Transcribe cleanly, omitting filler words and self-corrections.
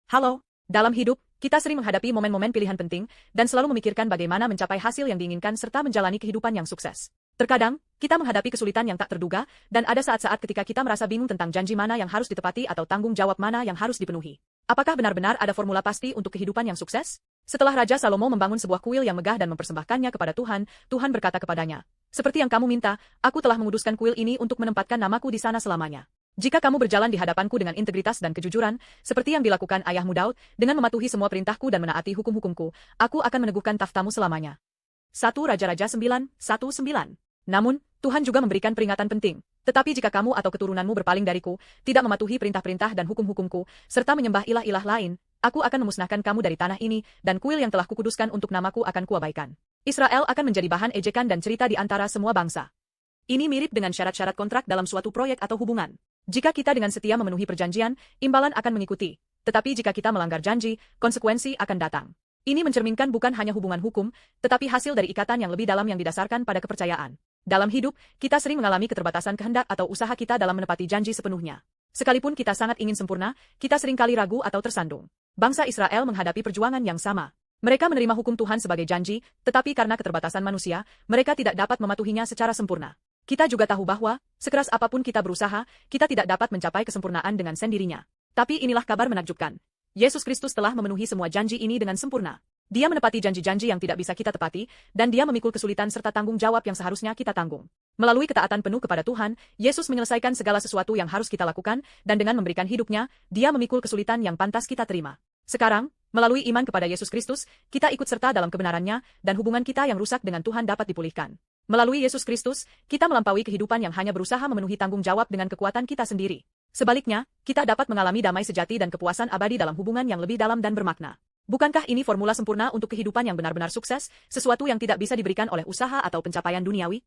Halo, dalam hidup, kita sering menghadapi momen-momen pilihan penting dan selalu memikirkan bagaimana mencapai hasil yang diinginkan serta menjalani kehidupan yang sukses. Terkadang, kita menghadapi kesulitan yang tak terduga dan ada saat-saat ketika kita merasa bingung tentang janji mana yang harus ditepati atau tanggung jawab mana yang harus dipenuhi. Apakah benar-benar ada formula pasti untuk kehidupan yang sukses? Setelah Raja Salomo membangun sebuah kuil yang megah dan mempersembahkannya kepada Tuhan, Tuhan berkata kepadanya, "Seperti yang kamu minta, aku telah menguduskan kuil ini untuk menempatkan namaku di sana selamanya. Jika kamu berjalan di hadapanku dengan integritas dan kejujuran, seperti yang dilakukan ayahmu Daud, dengan mematuhi semua perintahku dan menaati hukum-hukumku, aku akan meneguhkan takhtamu selamanya." 1 Raja-Raja 9:1-9. Namun, Tuhan juga memberikan peringatan penting. Tetapi jika kamu atau keturunanmu berpaling dariku, tidak mematuhi perintah-perintah dan hukum-hukumku, serta menyembah ilah-ilah lain, aku akan memusnahkan kamu dari tanah ini, dan kuil yang telah kukuduskan untuk namaku akan kuabaikan. Israel akan menjadi bahan ejekan dan cerita di antara semua bangsa. Ini mirip dengan syarat-syarat kontrak dalam suatu proyek atau hubungan. Jika kita dengan setia memenuhi perjanjian, imbalan akan mengikuti. Tetapi jika kita melanggar janji, konsekuensi akan datang. Ini mencerminkan bukan hanya hubungan hukum, tetapi hasil dari ikatan yang lebih dalam yang didasarkan pada kepercayaan. Dalam hidup, kita sering mengalami keterbatasan kehendak atau usaha kita dalam menepati janji sepenuhnya. Sekalipun kita sangat ingin sempurna, kita seringkali ragu atau tersandung. Bangsa Israel menghadapi perjuangan yang sama. Mereka menerima hukum Tuhan sebagai janji, tetapi karena keterbatasan manusia, mereka tidak dapat mematuhinya secara sempurna. Kita juga tahu bahwa, sekeras apapun kita berusaha, kita tidak dapat mencapai kesempurnaan dengan sendirinya. Tapi inilah kabar menakjubkan. Yesus Kristus telah memenuhi semua janji ini dengan sempurna. Dia menepati janji-janji yang tidak bisa kita tepati, dan dia memikul kesulitan serta tanggung jawab yang seharusnya kita tanggung. Melalui ketaatan penuh kepada Tuhan, Yesus menyelesaikan segala sesuatu yang harus kita lakukan, dan dengan memberikan hidupnya, dia memikul kesulitan yang pantas kita terima. Sekarang, melalui iman kepada Yesus Kristus, kita ikut serta dalam kebenarannya, dan hubungan kita yang rusak dengan Tuhan dapat dipulihkan. Melalui Yesus Kristus, kita melampaui kehidupan yang hanya berusaha memenuhi tanggung jawab dengan kekuatan kita sendiri. Sebaliknya, kita dapat mengalami damai sejati dan kepuasan abadi dalam hubungan yang lebih dalam dan bermakna. Bukankah ini formula sempurna untuk kehidupan yang benar-benar sukses, sesuatu yang tidak bisa diberikan oleh usaha atau pencapaian duniawi?